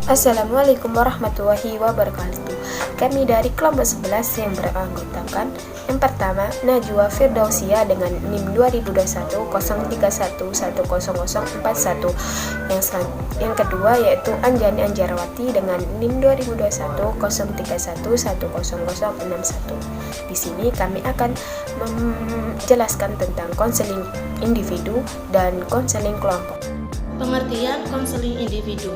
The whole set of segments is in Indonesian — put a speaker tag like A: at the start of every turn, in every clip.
A: Assalamualaikum warahmatullahi wabarakatuh. Kami dari kelompok 11 yang beranggotakan yang pertama Najwa Firdausia dengan NIM 2021-031-10041. Yang kedua yaitu Anjani Anjarawati dengan NIM 2021-031-10061. Di sini kami akan menjelaskan tentang konseling individu dan konseling kelompok.
B: Pengertian konseling individu.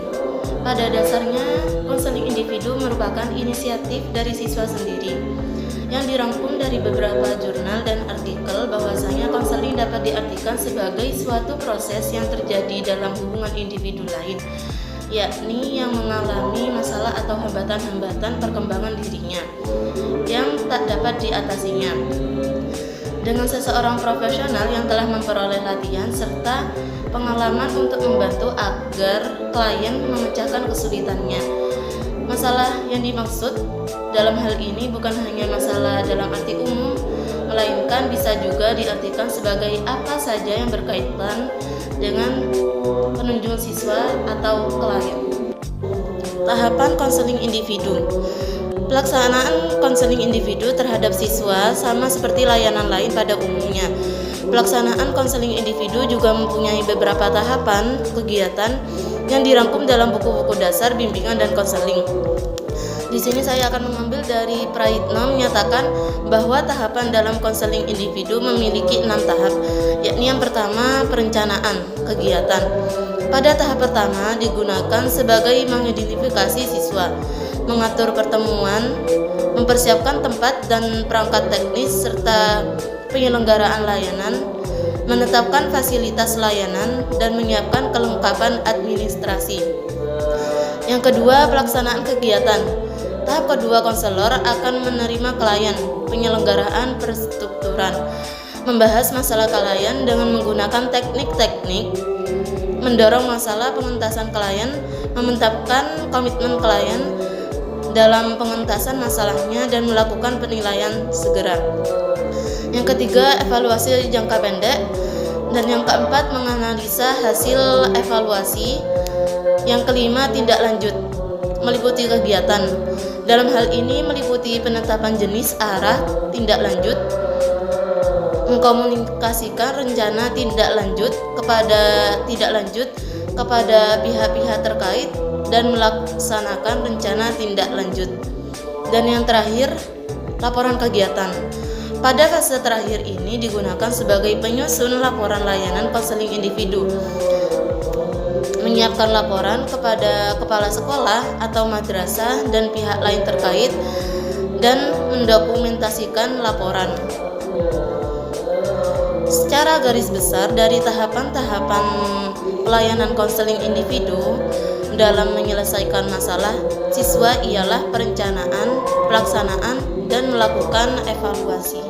B: Pada dasarnya, konseling individu merupakan inisiatif dari siswa sendiri yang dirangkum dari beberapa jurnal dan artikel bahwasanya konseling dapat diartikan sebagai suatu proses yang terjadi dalam hubungan individu lain, yakni yang mengalami masalah atau hambatan-hambatan perkembangan dirinya yang tak dapat diatasinya dengan seseorang profesional yang telah memperoleh latihan serta pengalaman untuk membantu agar klien memecahkan kesulitannya. Masalah yang dimaksud dalam hal ini bukan hanya masalah dalam arti umum, melainkan bisa juga diartikan sebagai apa saja yang berkaitan dengan penunjang siswa atau klien. Tahapan konseling individu. Pelaksanaan konseling individu terhadap siswa sama seperti layanan lain pada umumnya. Pelaksanaan konseling individu juga mempunyai beberapa tahapan kegiatan yang dirangkum dalam buku-buku dasar bimbingan dan konseling. Di sini saya akan mengambil dari Praitno menyatakan bahwa tahapan dalam konseling individu memiliki 6 tahap, yakni yang pertama perencanaan kegiatan. Pada tahap pertama digunakan sebagai mengidentifikasi siswa, mengatur pertemuan, mempersiapkan tempat dan perangkat teknis serta penyelenggaraan layanan, menetapkan fasilitas layanan, dan menyiapkan kelengkapan administrasi. Yang kedua, pelaksanaan kegiatan. Tahap kedua, konselor akan menerima klien, penyelenggaraan perstrukturan, membahas masalah klien dengan menggunakan teknik-teknik, mendorong masalah pengentasan klien, memantapkan komitmen klien dalam pengentasan masalahnya dan melakukan penilaian segera. Yang ketiga, evaluasi jangka pendek, dan yang keempat, menganalisa hasil evaluasi. Yang kelima, tindak lanjut, meliputi kegiatan. Dalam hal ini meliputi penetapan jenis, arah, tindak lanjut, mengkomunikasikan rencana tindak lanjut kepada pihak-pihak terkait dan melaksanakan rencana tindak lanjut. Dan yang terakhir, laporan kegiatan. Pada fase terakhir ini digunakan sebagai penyusun laporan layanan konseling individu, menyiapkan laporan kepada kepala sekolah atau madrasah dan pihak lain terkait, dan mendokumentasikan laporan. Secara garis besar dari tahapan-tahapan pelayanan konseling individu dalam menyelesaikan masalah siswa ialah perencanaan, pelaksanaan, dan melakukan evaluasi.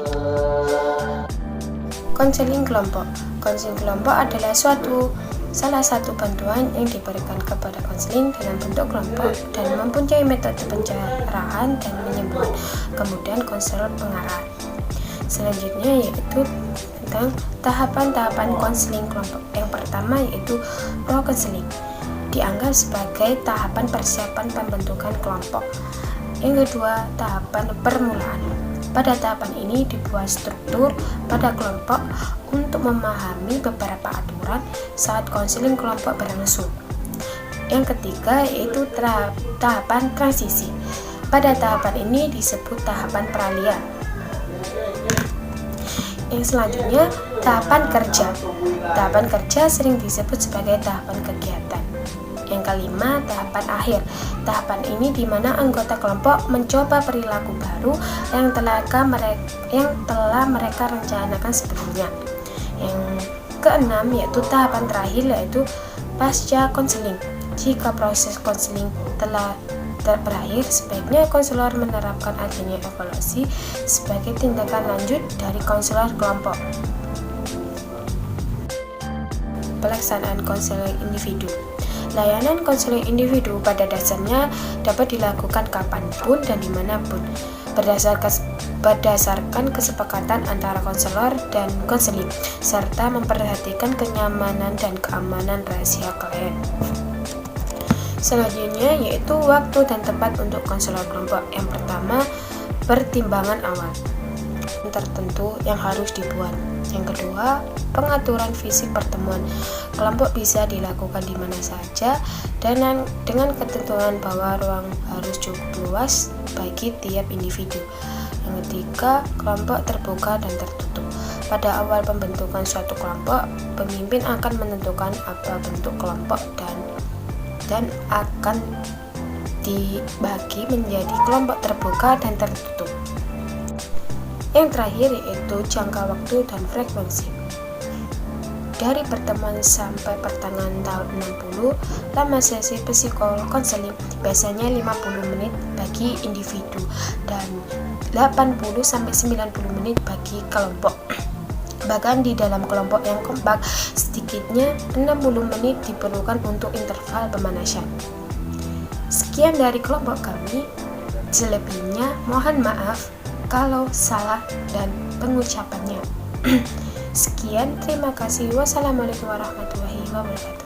A: Konseling kelompok. Konseling kelompok adalah salah satu bantuan yang diberikan kepada konseling dalam bentuk kelompok dan mempunyai metode pencerahan dan penyembuhan. Kemudian konselor pengarahan. Selanjutnya yaitu tentang tahapan-tahapan konseling kelompok. Yang pertama yaitu pro-konseling, dianggap sebagai tahapan persiapan pembentukan kelompok. Yang kedua, tahapan permulaan. Pada tahapan ini dibuat struktur pada kelompok untuk memahami beberapa aturan saat konseling kelompok berlangsung. Yang ketiga yaitu tahapan transisi. Pada tahapan ini disebut tahapan peralihan. Yang selanjutnya, tahapan kerja. Tahapan kerja sering disebut sebagai tahapan kegiatan. Yang kelima, tahapan akhir. Tahapan ini di mana anggota kelompok mencoba perilaku baru yang telah mereka rencanakan sebelumnya. Yang keenam yaitu tahapan terakhir yaitu pasca konseling. Jika proses konseling telah berakhir, sebaiknya konselor menerapkan adanya evaluasi sebagai tindakan lanjut dari konselor kelompok. Pelaksanaan konseling individu. Layanan konseling individu pada dasarnya dapat dilakukan kapanpun dan dimanapun, berdasarkan kesepakatan antara konselor dan konseling, serta memperhatikan kenyamanan dan keamanan rahasia klien. Selanjutnya yaitu waktu dan tempat untuk konselor kelompok. Yang pertama, pertimbangan awal tertentu yang harus dibuat. Yang kedua, pengaturan fisik pertemuan. Kelompok bisa dilakukan di mana saja dengan ketentuan bahwa ruang harus cukup luas bagi tiap individu. Yang ketiga, kelompok terbuka dan tertutup. Pada awal pembentukan suatu kelompok, pemimpin akan menentukan apa bentuk kelompok dan akan dibagi menjadi kelompok terbuka dan tertutup. Yang terakhir yaitu jangka waktu dan frekuensi. Dari pertemuan sampai pertengahan tahun 60, lama sesi psikolog konseling biasanya 50 menit bagi individu dan 80-90 menit bagi kelompok. Bahkan di dalam kelompok yang kompak, sedikitnya 60 menit diperlukan untuk interval pemanasan. Sekian dari kelompok kami. Selebihnya mohon maaf kalau salah dan pengucapannya. Sekian, terima kasih. Wassalamualaikum warahmatullahi wabarakatuh.